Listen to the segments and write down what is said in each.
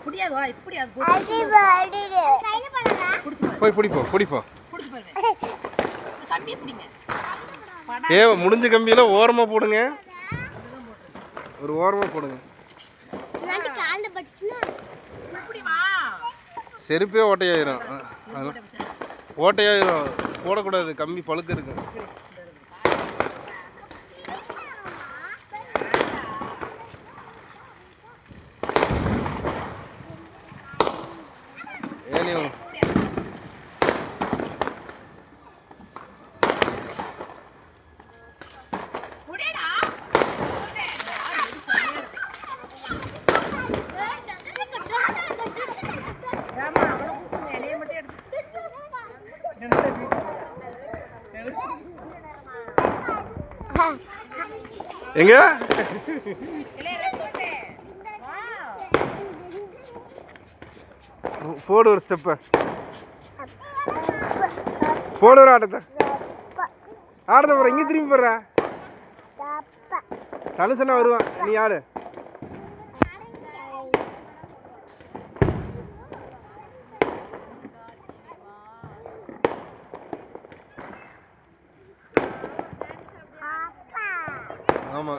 முடியாது வா இப்படி அது போய் பிடிப்போ கம்பி பிடிங்க. முடிஞ்ச கம்பியில ஓரமா போடுங்க. ஒரு ஓரமா போடுங்க. செருப்பே ஓட்டையாயிரும். ஓட்டையாயிரும். போடக்கூடாது, கம்பி பழுக்க இருக்கு. ஏனியும் எங்க போடு ஒரு ஸ்டெப் போடு ஒரு ஆட்டத்தை போற இங்க திரும்பி போடுற தனுசனா வருவான் நீ ஆடு ஆமா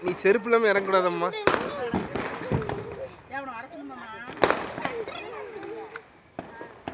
நீ செருப்பு இல்லாம இறங்கக்கூடாதம்மா.